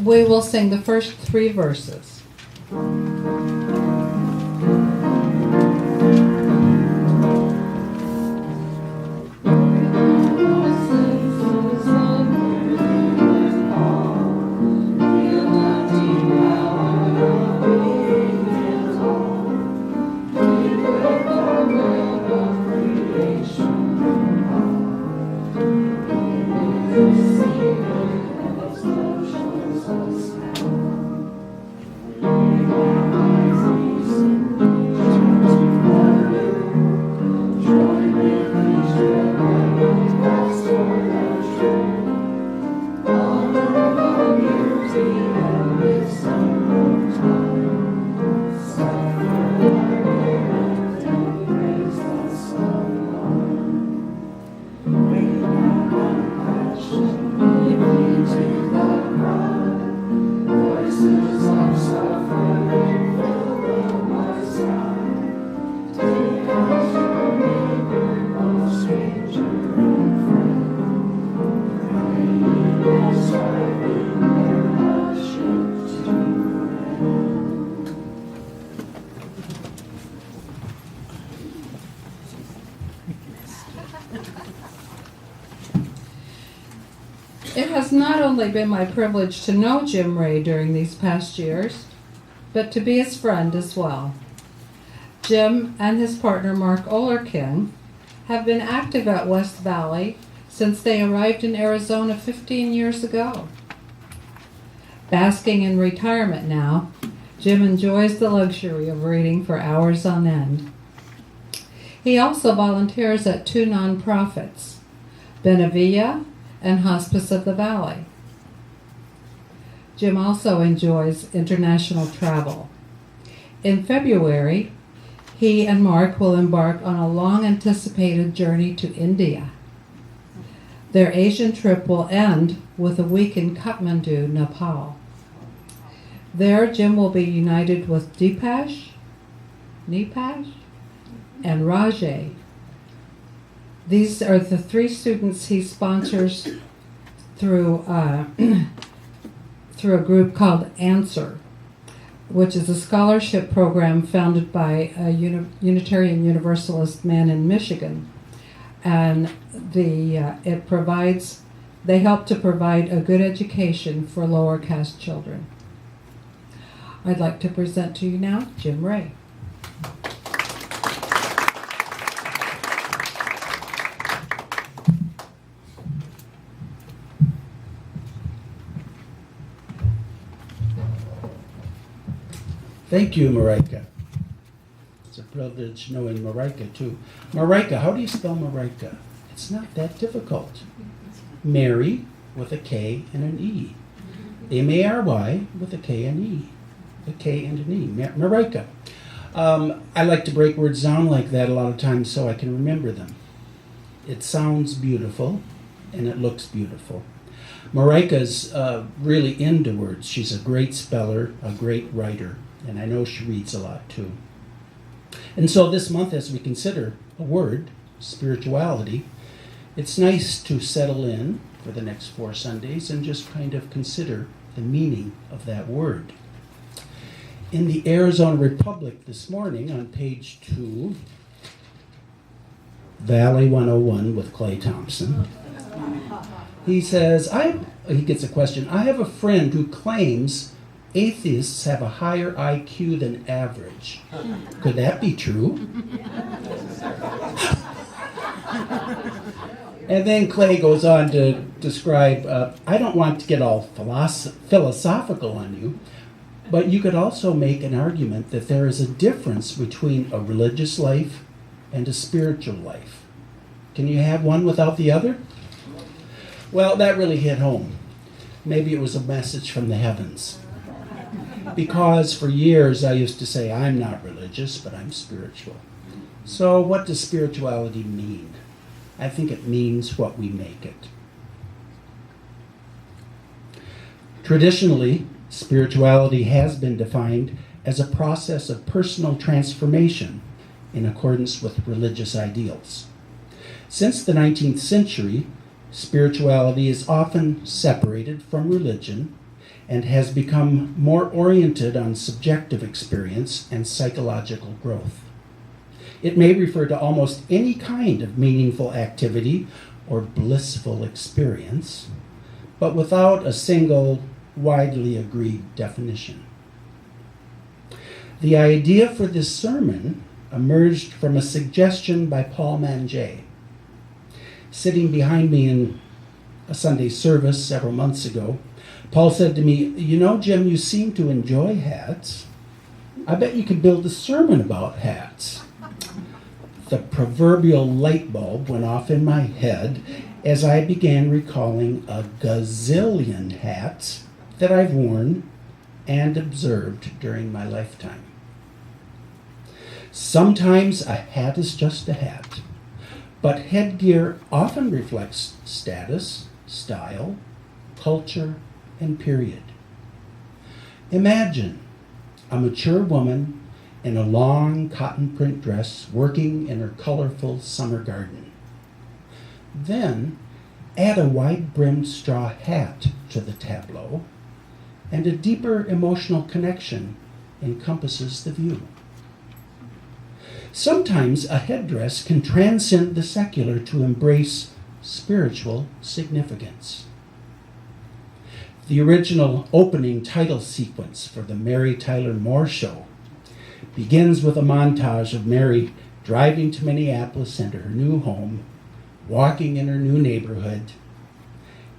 We will sing the first 3 verses. It has not only been my privilege to know Jim Reay during these past years, but to be his friend as well. Jim and his partner Mark Olerkin have been active at West Valley since they arrived in Arizona 15 years ago. Basking in retirement now, Jim enjoys the luxury of reading for hours on end. He also volunteers at 2 nonprofits, Benevilla and Hospice of the Valley. Jim also enjoys international travel. In February, he and Mark will embark on a long-anticipated journey to India. Their Asian trip will end with a week in Kathmandu, Nepal. There, Jim will be united with Nipash, and Rajay. These are the 3 students he sponsors through through a group called ANSWER, which is a scholarship program founded by a Unitarian Universalist man in Michigan. And they help to provide a good education for lower caste children. I'd like to present to you now Jim Reay. Thank you, Marika. It's a privilege knowing Marika, too. Marika, how do you spell Marika? It's not that difficult. Mary with a K and an E. M-A-R-Y with a K and E. A K and an E. Marika. I like to break words down like that a lot of times so I can remember them. It sounds beautiful, and it looks beautiful. Marika's really into words. She's a great speller, a great writer. And I know she reads a lot too. And so this month, as we consider a word, spirituality, it's nice to settle in for the next 4 Sundays and just kind of consider the meaning of that word. In the Arizona Republic this morning on page 2, Valley 101 with Clay Thompson, he says, he gets a question, I have a friend who claims atheists have a higher IQ than average. Could that be true? And then Clay goes on to describe, I don't want to get all philosophical on you, but you could also make an argument that there is a difference between a religious life and a spiritual life. Can you have one without the other? Well, that really hit home. Maybe it was a message from the heavens. Because for years I used to say, I'm not religious, but I'm spiritual. So what does spirituality mean? I think it means what we make it. Traditionally, spirituality has been defined as a process of personal transformation in accordance with religious ideals. Since the 19th century, spirituality is often separated from religion and has become more oriented on subjective experience and psychological growth. It may refer to almost any kind of meaningful activity or blissful experience, but without a single, widely agreed definition. The idea for this sermon emerged from a suggestion by Paul Manjay. Sitting behind me in a Sunday service several months ago, Paul said to me, "You know, Jim, you seem to enjoy hats. I bet you could build a sermon about hats." The proverbial light bulb went off in my head as I began recalling a gazillion hats that I've worn and observed during my lifetime. Sometimes a hat is just a hat, but headgear often reflects status, style, culture, and period. Imagine a mature woman in a long cotton print dress working in her colorful summer garden. Then add a wide-brimmed straw hat to the tableau, and a deeper emotional connection encompasses the view. Sometimes a headdress can transcend the secular to embrace spiritual significance. The original opening title sequence for the Mary Tyler Moore Show begins with a montage of Mary driving to Minneapolis and her new home, walking in her new neighborhood.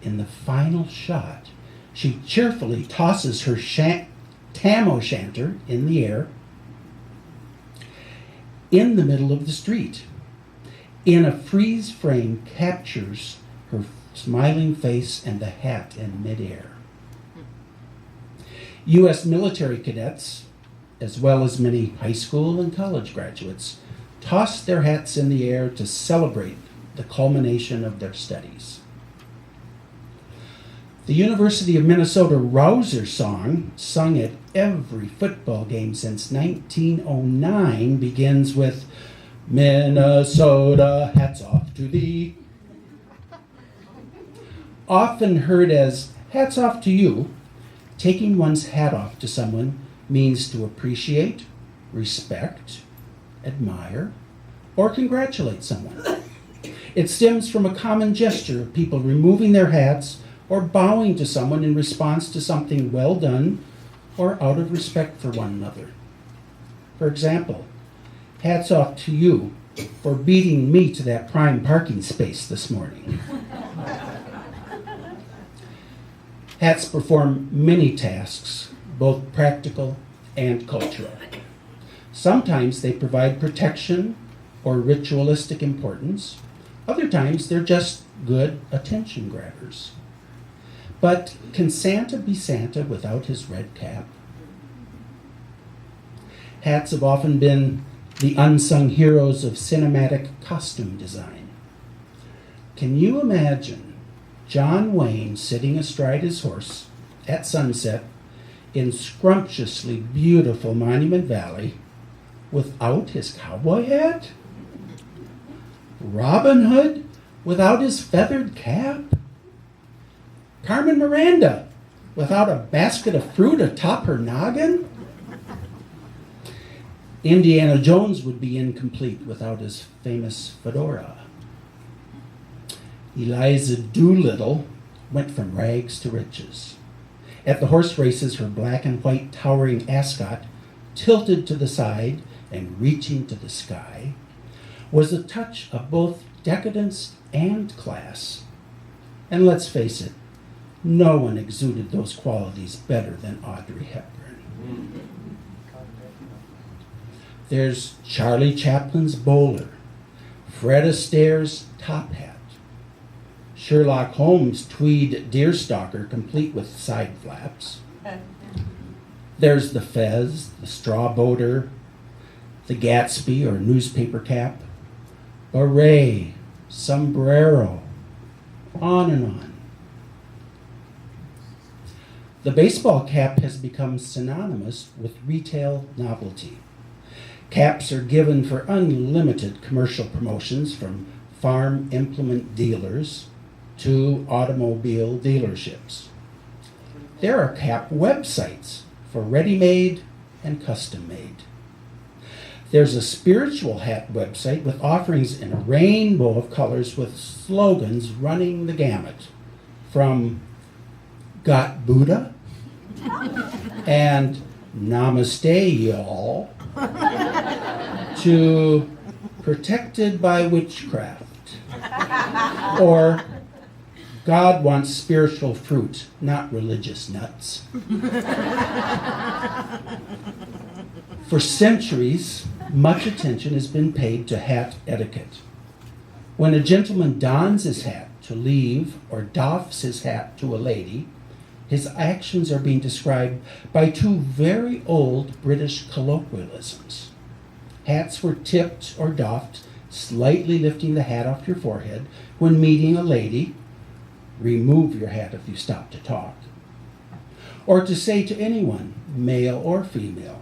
In the final shot, she cheerfully tosses her tam o' shanter in the air in the middle of the street. In a freeze frame captures her smiling face and the hat in midair. U.S. military cadets, as well as many high school and college graduates, toss their hats in the air to celebrate the culmination of their studies. The University of Minnesota Rouser song, sung at every football game since 1909, begins with, "Minnesota, hats off to thee." Often heard as hats off to you, taking one's hat off to someone means to appreciate, respect, admire, or congratulate someone. It stems from a common gesture of people removing their hats or bowing to someone in response to something well done or out of respect for one another. For example, hats off to you for beating me to that prime parking space this morning. Hats perform many tasks, both practical and cultural. Sometimes they provide protection or ritualistic importance. Other times they're just good attention grabbers. But can Santa be Santa without his red cap? Hats have often been the unsung heroes of cinematic costume design. Can you imagine John Wayne sitting astride his horse at sunset in scrumptiously beautiful Monument Valley without his cowboy hat? Robin Hood without his feathered cap? Carmen Miranda without a basket of fruit atop her noggin? Indiana Jones would be incomplete without his famous fedora. Eliza Doolittle went from rags to riches. At the horse races, her black and white towering ascot, tilted to the side and reaching to the sky, was a touch of both decadence and class. And let's face it, no one exuded those qualities better than Audrey Hepburn. There's Charlie Chaplin's bowler, Fred Astaire's top hat, Sherlock Holmes' tweed deerstalker complete with side flaps. There's the fez, the straw boater, the Gatsby or newspaper cap, beret, sombrero, on and on. The baseball cap has become synonymous with retail novelty. Caps are given for unlimited commercial promotions, from farm implement dealers to automobile dealerships. There are cap websites for ready-made and custom-made. There's a spiritual hat website with offerings in a rainbow of colors with slogans running the gamut from Got Buddha and Namaste y'all to Protected by Witchcraft or God wants spiritual fruit, not religious nuts. For centuries, much attention has been paid to hat etiquette. When a gentleman dons his hat to leave or doffs his hat to a lady, his actions are being described by two very old British colloquialisms. Hats were tipped or doffed, slightly lifting the hat off your forehead. When meeting a lady, remove your hat if you stop to talk. Or to say to anyone, male or female,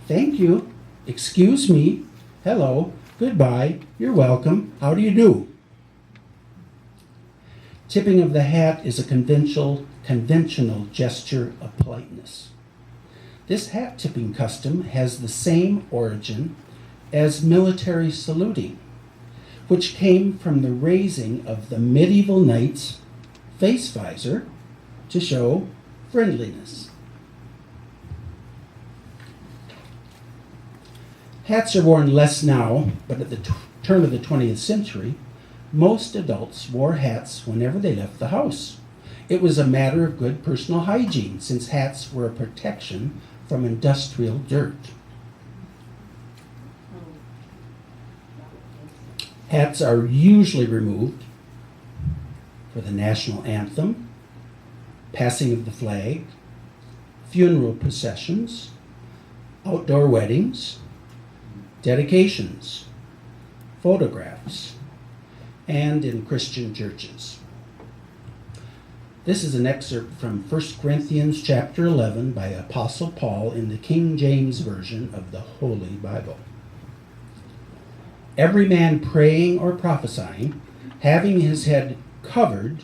thank you, excuse me, hello, goodbye, you're welcome, how do you do? Tipping of the hat is a conventional gesture of politeness. This hat tipping custom has the same origin as military saluting, which came from the raising of the medieval knight's face visor to show friendliness. Hats are worn less now, but at the turn of the 20th century, most adults wore hats whenever they left the house. It was a matter of good personal hygiene, since hats were a protection from industrial dirt. Hats are usually removed for the national anthem, passing of the flag, funeral processions, outdoor weddings, dedications, photographs, and in Christian churches. This is an excerpt from 1 Corinthians chapter 11 by Apostle Paul in the King James Version of the Holy Bible. Every man praying or prophesying, having his head covered,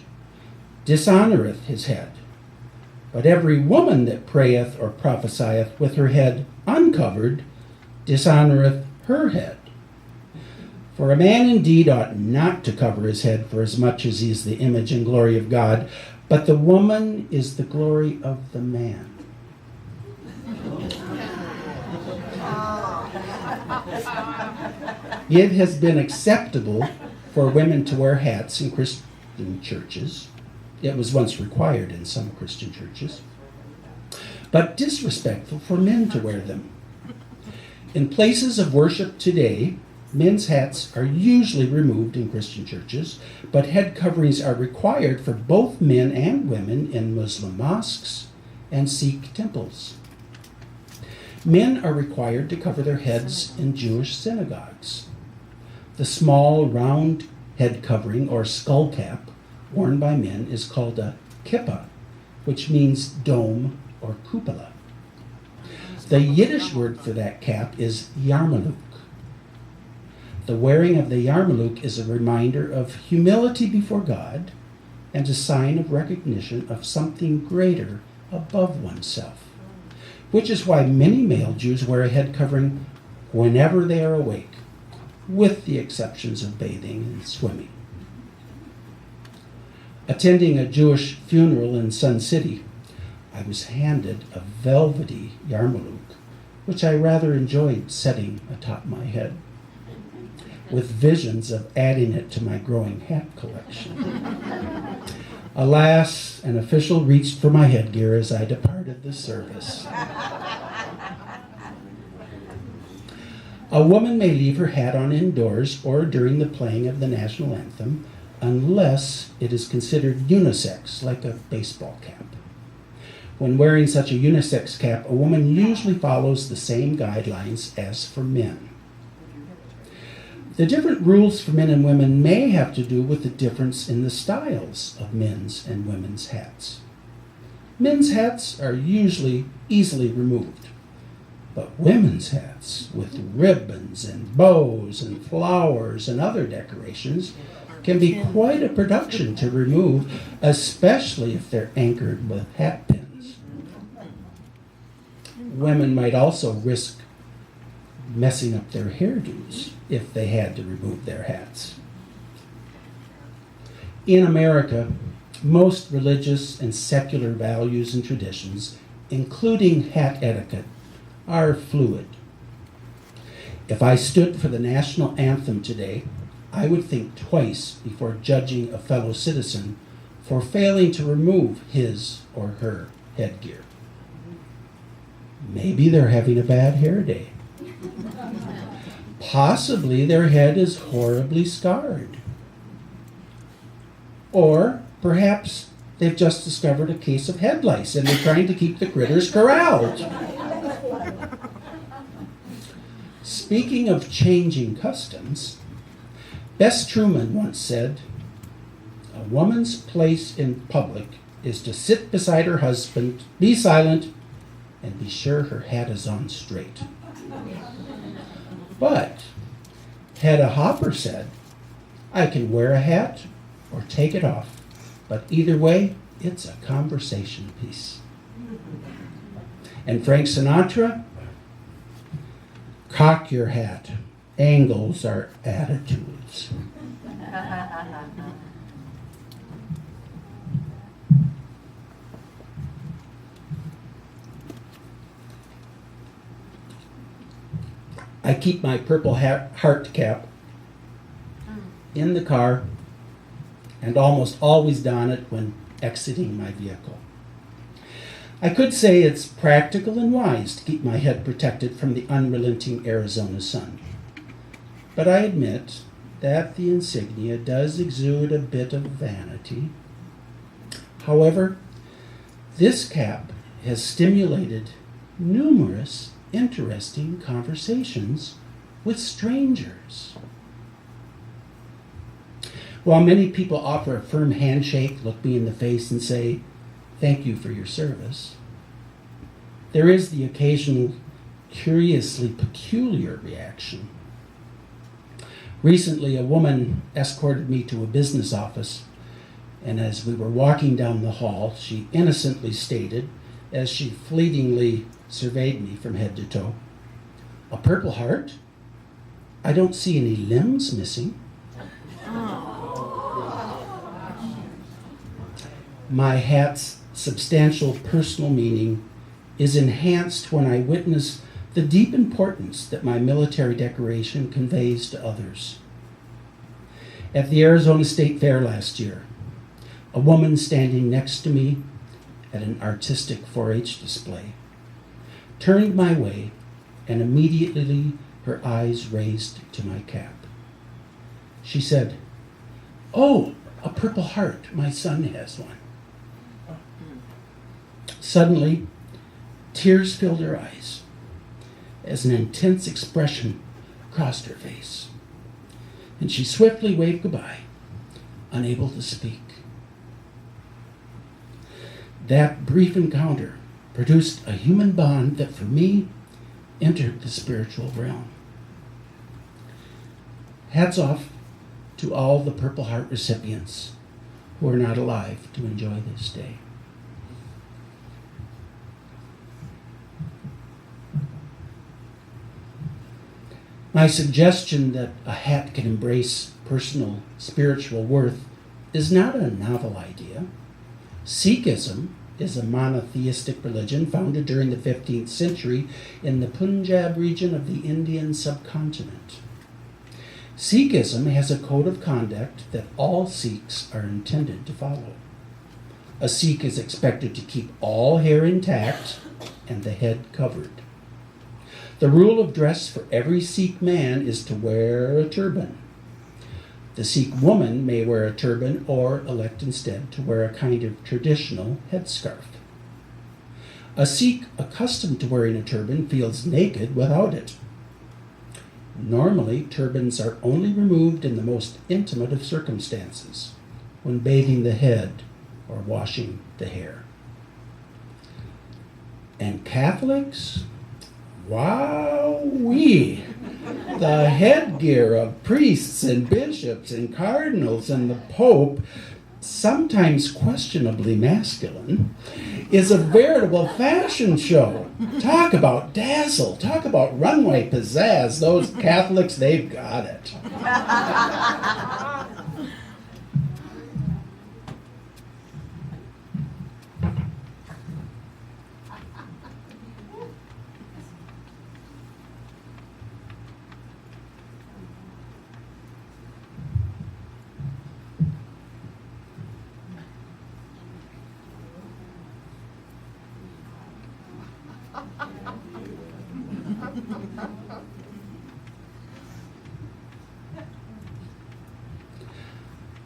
dishonoreth his head. But every woman that prayeth or prophesieth with her head uncovered, dishonoreth her head. For a man indeed ought not to cover his head, for as much as he is the image and glory of God, but the woman is the glory of the man. It has been acceptable for women to wear hats in Christian churches. It was once required in some Christian churches, but disrespectful for men to wear them. In places of worship today, men's hats are usually removed in Christian churches, but head coverings are required for both men and women in Muslim mosques and Sikh temples. Men are required to cover their heads in Jewish synagogues. The small, round head covering or skull cap worn by men is called a kippah, which means dome or cupola. The Yiddish word for that cap is yarmulke. The wearing of the yarmulke is a reminder of humility before God and a sign of recognition of something greater above oneself, which is why many male Jews wear a head covering whenever they are awake, with the exceptions of bathing and swimming. Attending a Jewish funeral in Sun City, I was handed a velvety yarmulke, which I rather enjoyed setting atop my head, with visions of adding it to my growing hat collection. Alas, an official reached for my headgear as I departed the service. A woman may leave her hat on indoors or during the playing of the national anthem, unless it is considered unisex, like a baseball cap. When wearing such a unisex cap, a woman usually follows the same guidelines as for men. The different rules for men and women may have to do with the difference in the styles of men's and women's hats. Men's hats are usually easily removed, but women's hats with ribbons and bows and flowers and other decorations can be quite a production to remove, especially if they're anchored with hat pins. Women might also risk messing up their hairdos if they had to remove their hats. In America, most religious and secular values and traditions, including hat etiquette, are fluid. If I stood for the national anthem today, I would think twice before judging a fellow citizen for failing to remove his or her headgear. Maybe they're having a bad hair day. Possibly their head is horribly scarred. Or perhaps they've just discovered a case of head lice and they're trying to keep the critters corralled. Speaking of changing customs, Bess Truman once said, "A woman's place in public is to sit beside her husband, be silent, and be sure her hat is on straight." But Hedda Hopper said, "I can wear a hat or take it off, but either way, it's a conversation piece." And Frank Sinatra, "Cock your hat, angles are attitudes." I keep my purple heart cap in the car and almost always don it when exiting my vehicle. I could say it's practical and wise to keep my head protected from the unrelenting Arizona sun. But I admit that the insignia does exude a bit of vanity. However, this cap has stimulated numerous interesting conversations with strangers. While many people offer a firm handshake, look me in the face, and say, "Thank you for your service," there is the occasional curiously peculiar reaction. Recently, a woman escorted me to a business office, and as we were walking down the hall, she innocently stated, as she fleetingly surveyed me from head to toe, "A Purple Heart? I don't see any limbs missing." My hat's substantial personal meaning is enhanced when I witness the deep importance that my military decoration conveys to others. At the Arizona State Fair last year, a woman standing next to me at an artistic 4-H display turned my way, and immediately her eyes raised to my cap. She said, "Oh, a Purple Heart, my son has one." Suddenly, tears filled her eyes as an intense expression crossed her face, and she swiftly waved goodbye, unable to speak. That brief encounter produced a human bond that for me entered the spiritual realm. Hats off to all the Purple Heart recipients who are not alive to enjoy this day. My suggestion that a hat can embrace personal spiritual worth is not a novel idea. Sikhism is a monotheistic religion founded during the 15th century in the Punjab region of the Indian subcontinent. Sikhism has a code of conduct that all Sikhs are intended to follow. A Sikh is expected to keep all hair intact and the head covered. The rule of dress for every Sikh man is to wear a turban. The Sikh woman may wear a turban or elect instead to wear a kind of traditional headscarf. A Sikh accustomed to wearing a turban feels naked without it. Normally, turbans are only removed in the most intimate of circumstances, when bathing the head or washing the hair. And Catholics? Wowee! The headgear of priests and bishops and cardinals and the Pope, sometimes questionably masculine, is a veritable fashion show. Talk about dazzle. Talk about runway pizzazz. Those Catholics, they've got it.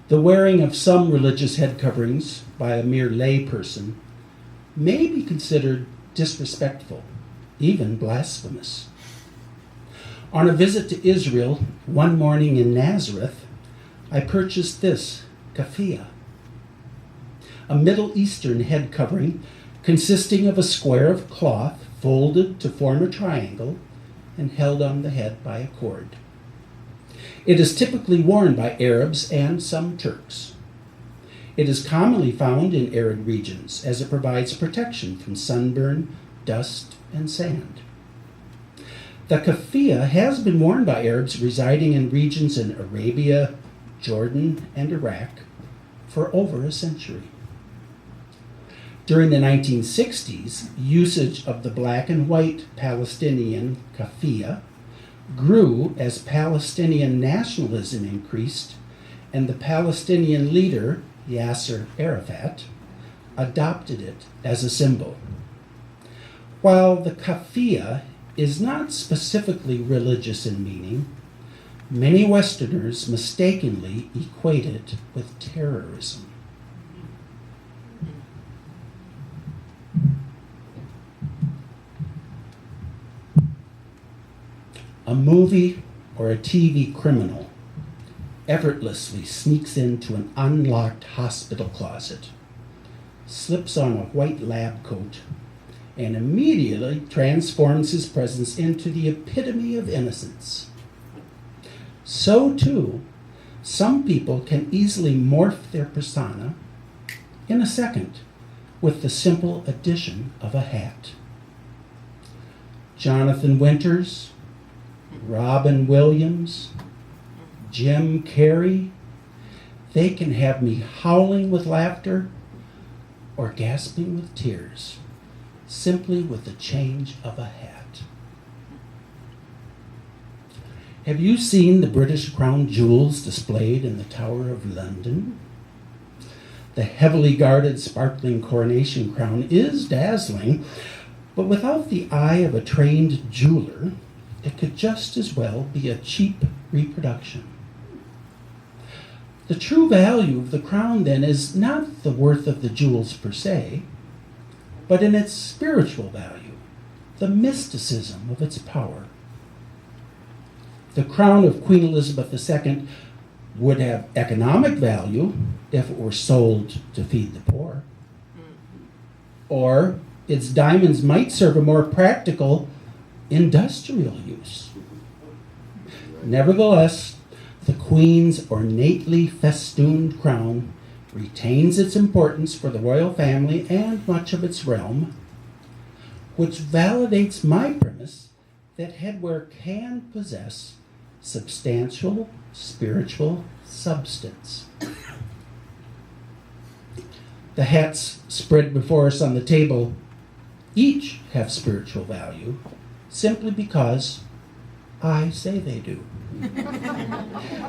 The wearing of some religious head coverings by a mere lay person may be considered disrespectful, even blasphemous. On a visit to Israel one morning in Nazareth, I purchased this keffiyeh, a Middle Eastern head covering consisting of a square of cloth folded to form a triangle and held on the head by a cord. It is typically worn by Arabs and some Turks. It is commonly found in arid regions as it provides protection from sunburn, dust, and sand. The keffiyeh has been worn by Arabs residing in regions in Arabia, Jordan, and Iraq for over a century. During the 1960s, usage of the black and white Palestinian keffiyeh grew as Palestinian nationalism increased and the Palestinian leader, Yasser Arafat, adopted it as a symbol. While the keffiyeh is not specifically religious in meaning, many Westerners mistakenly equate it with terrorism. A movie or a TV criminal effortlessly sneaks into an unlocked hospital closet, slips on a white lab coat, and immediately transforms his presence into the epitome of innocence. So too, some people can easily morph their persona in a second with the simple addition of a hat. Jonathan Winters, Robin Williams, Jim Carrey, they can have me howling with laughter or gasping with tears, simply with the change of a hat. Have you seen the British Crown jewels displayed in the Tower of London? The heavily guarded, sparkling coronation crown is dazzling, but without the eye of a trained jeweler, it could just as well be a cheap reproduction. The true value of the crown, then, is not the worth of the jewels per se, but in its spiritual value, the mysticism of its power. The crown of Queen Elizabeth II would have economic value if it were sold to feed the poor. Or its diamonds might serve a more practical industrial use. Nevertheless, the Queen's ornately festooned crown retains its importance for the royal family and much of its realm, which validates my premise that headwear can possess substantial spiritual substance. The hats spread before us on the table each have spiritual value, simply because I say they do.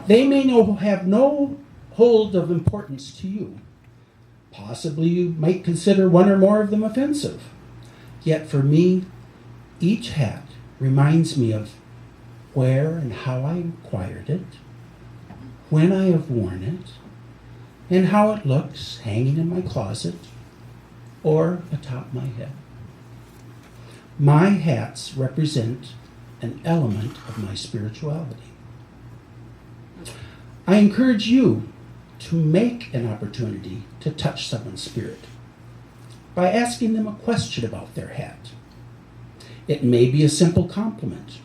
They may have no hold of importance to you. Possibly you might consider one or more of them offensive. Yet for me, each hat reminds me of where and how I acquired it, when I have worn it, and how it looks hanging in my closet or atop my head. My hats represent an element of my spirituality. I encourage you to make an opportunity to touch someone's spirit by asking them a question about their hat. It may be a simple compliment,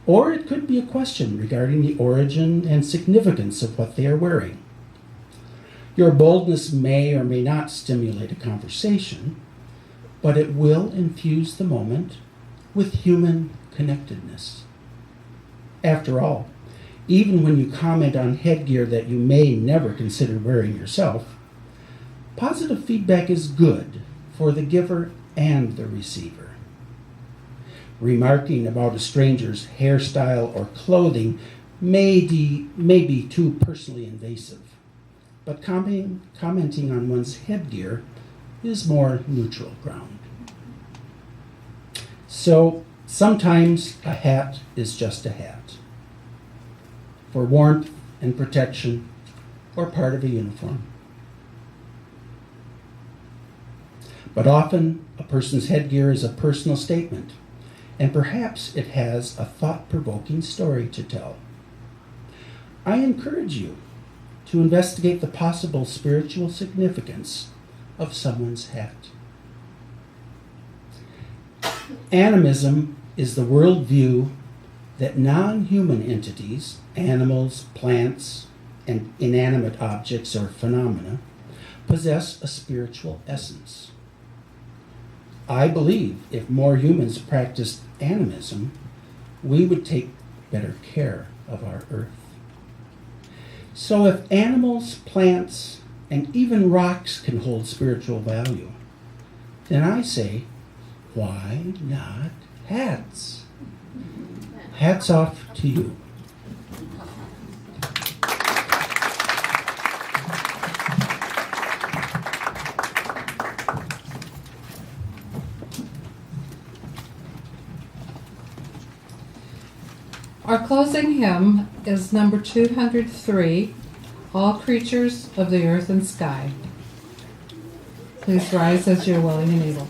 or it could be a question regarding the origin and significance of what they are wearing. Your boldness may or may not stimulate a conversation, but it will infuse the moment with human connectedness. After all, even when you comment on headgear that you may never consider wearing yourself, positive feedback is good for the giver and the receiver. Remarking about a stranger's hairstyle or clothing may be too personally invasive, but commenting on one's headgear is more neutral ground. So sometimes a hat is just a hat, for warmth and protection, or part of a uniform. But often a person's headgear is a personal statement, and perhaps it has a thought-provoking story to tell. I encourage you to investigate the possible spiritual significance of someone's hat. Animism is the worldview that non-human entities, animals, plants, and inanimate objects or phenomena, possess a spiritual essence. I believe if more humans practiced animism, we would take better care of our earth. So if animals, plants, and even rocks can hold spiritual value, then I say, why not hats? Hats off to you. Our closing hymn is number 203, All Creatures of the Earth and Sky. Please rise as you're willing and able.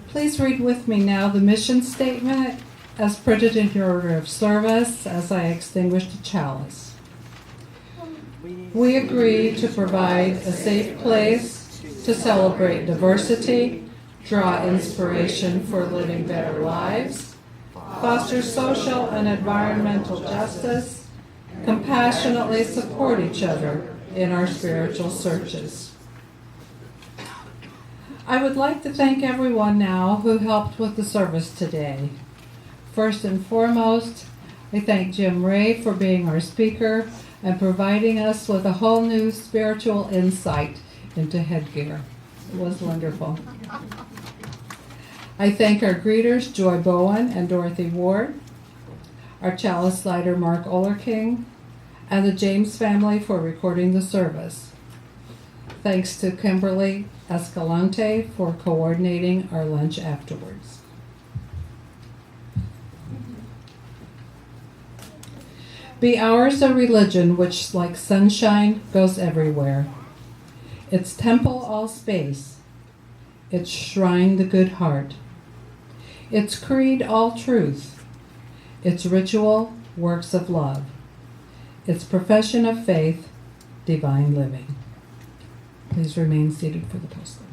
Please read with me now the mission statement as printed in your order of service as I extinguish the chalice. We agree to provide a safe place to celebrate diversity, draw inspiration for living better lives, foster social and environmental justice, compassionately support each other in our spiritual searches. I would like to thank everyone now who helped with the service today. First and foremost, I thank Jim Reay for being our speaker and providing us with a whole new spiritual insight into headgear. It was wonderful. I thank our greeters, Joy Bowen and Dorothy Ward, our chalice lighter, Mark Olerking, and the James family for recording the service. Thanks to Kimberly Escalante for coordinating our lunch afterwards. Be ours a religion which, like sunshine, goes everywhere. Its temple all space, its shrine the good heart, its creed all truth, its ritual works of love, its profession of faith divine living. Please remain seated for the posting.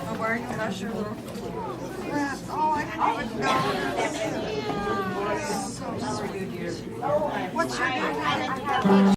I'm wearing a brush your little crap. Oh, I didn't even know. So sweet. What's your name?